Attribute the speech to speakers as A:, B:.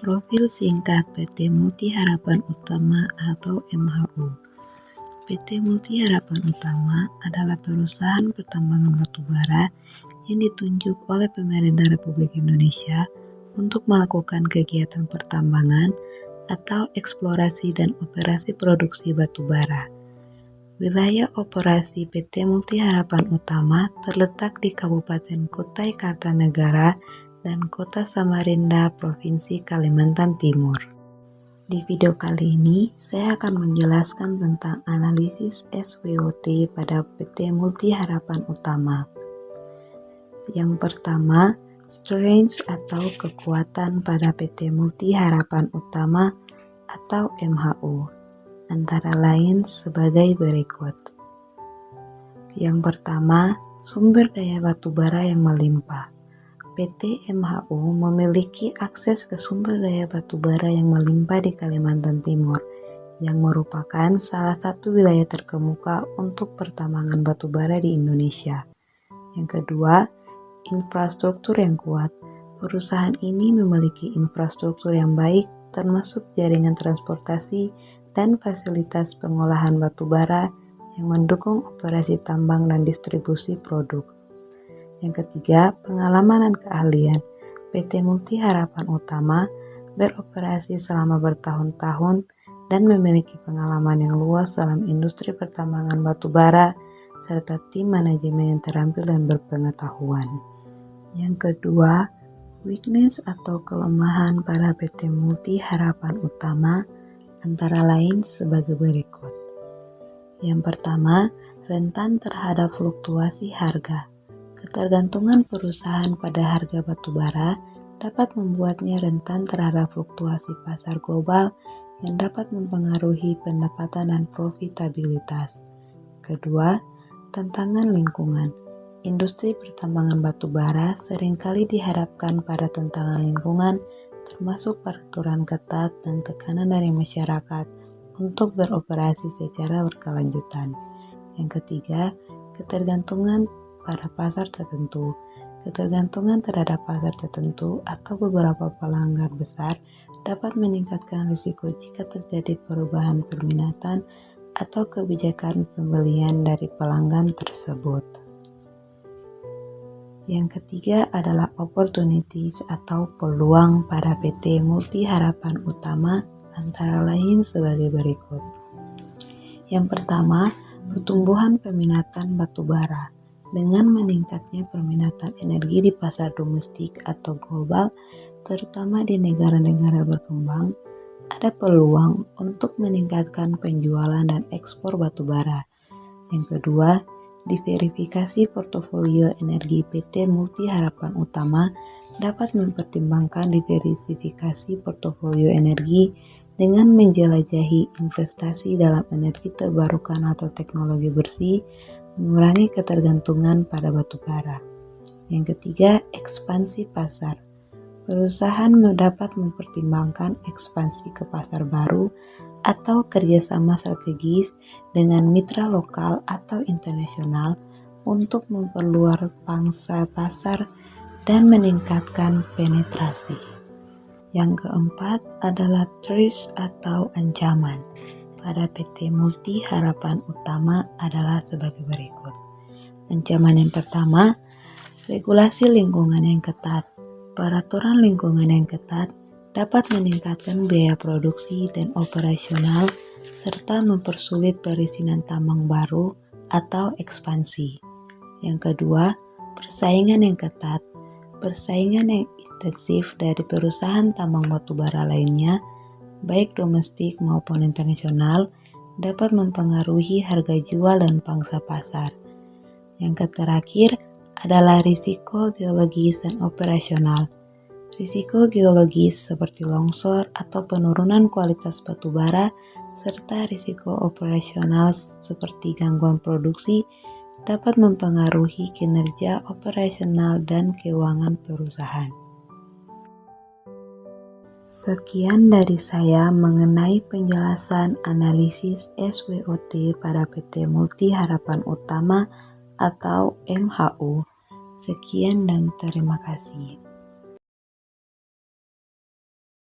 A: Profil singkat PT Multi Harapan Utama atau MHU. PT Multi Harapan Utama adalah perusahaan pertambangan batubara yang ditunjuk oleh pemerintah Republik Indonesia untuk melakukan kegiatan pertambangan atau eksplorasi dan operasi produksi batubara. Wilayah operasi PT Multi Harapan Utama terletak di Kabupaten Kutai Kartanegara dan Kota Samarinda, Provinsi Kalimantan Timur. Di video kali ini, saya akan menjelaskan tentang analisis SWOT pada PT Multi Harapan Utama. Yang pertama, strength atau kekuatan pada PT Multi Harapan Utama atau MHU, antara lain sebagai berikut. Yang pertama, sumber daya batubara yang melimpah. PT MHU memiliki akses ke sumber daya batubara yang melimpah di Kalimantan Timur, yang merupakan salah satu wilayah terkemuka untuk pertambangan batubara di Indonesia. Yang kedua, infrastruktur yang kuat. Perusahaan ini memiliki infrastruktur yang baik, termasuk jaringan transportasi dan fasilitas pengolahan batubara yang mendukung operasi tambang dan distribusi produk. Yang ketiga, pengalaman dan keahlian. PT Multi Harapan Utama beroperasi selama bertahun-tahun dan memiliki pengalaman yang luas dalam industri pertambangan batubara serta tim manajemen yang terampil dan berpengetahuan. Yang kedua, weakness atau kelemahan pada PT Multi Harapan Utama antara lain sebagai berikut. Yang pertama, rentan terhadap fluktuasi harga. Ketergantungan perusahaan pada harga batubara dapat membuatnya rentan terhadap fluktuasi pasar global yang dapat mempengaruhi pendapatan dan profitabilitas. Kedua, tantangan lingkungan. Industri pertambangan batubara seringkali dihadapkan pada tantangan lingkungan, termasuk peraturan ketat dan tekanan dari masyarakat untuk beroperasi secara berkelanjutan. Yang ketiga, ketergantungan pada pasar tertentu. Ketergantungan terhadap pasar tertentu atau beberapa pelanggan besar dapat meningkatkan risiko jika terjadi perubahan permintaan atau kebijakan pembelian dari pelanggan tersebut. Yang ketiga adalah opportunities atau peluang pada PT Multi Harapan Utama antara lain sebagai berikut. Yang pertama, pertumbuhan peminatan batubara. Dengan meningkatnya peminatan energi di pasar domestik atau global, terutama di negara-negara berkembang, ada peluang untuk meningkatkan penjualan dan ekspor batubara. Yang kedua, diverifikasi portofolio energi PT Multi Harapan Utama dapat mempertimbangkan diversifikasi portofolio energi dengan menjelajahi investasi dalam energi terbarukan atau teknologi bersih, mengurangi ketergantungan pada batubara. Yang ketiga, ekspansi pasar. Perusahaan dapat mempertimbangkan ekspansi ke pasar baru atau kerjasama strategis dengan mitra lokal atau internasional untuk memperluas pangsa pasar dan meningkatkan penetrasi. Yang keempat adalah threat atau ancaman. Pada PT Multi Harapan Utama adalah sebagai berikut. Ancaman yang pertama, regulasi lingkungan yang ketat. Peraturan lingkungan yang ketat dapat meningkatkan biaya produksi dan operasional serta mempersulit perizinan tambang baru atau ekspansi. Yang kedua, persaingan yang ketat. Persaingan yang intensif dari perusahaan tambang batubara lainnya, baik domestik maupun internasional, dapat mempengaruhi harga jual dan pangsa pasar. Yang terakhir adalah risiko geologis dan operasional. Risiko geologis seperti longsor atau penurunan kualitas batubara, serta risiko operasional seperti gangguan produksi dapat mempengaruhi kinerja operasional dan keuangan perusahaan. Sekian dari saya mengenai penjelasan analisis SWOT pada PT Multi Harapan Utama atau MHU. Sekian dan terima kasih.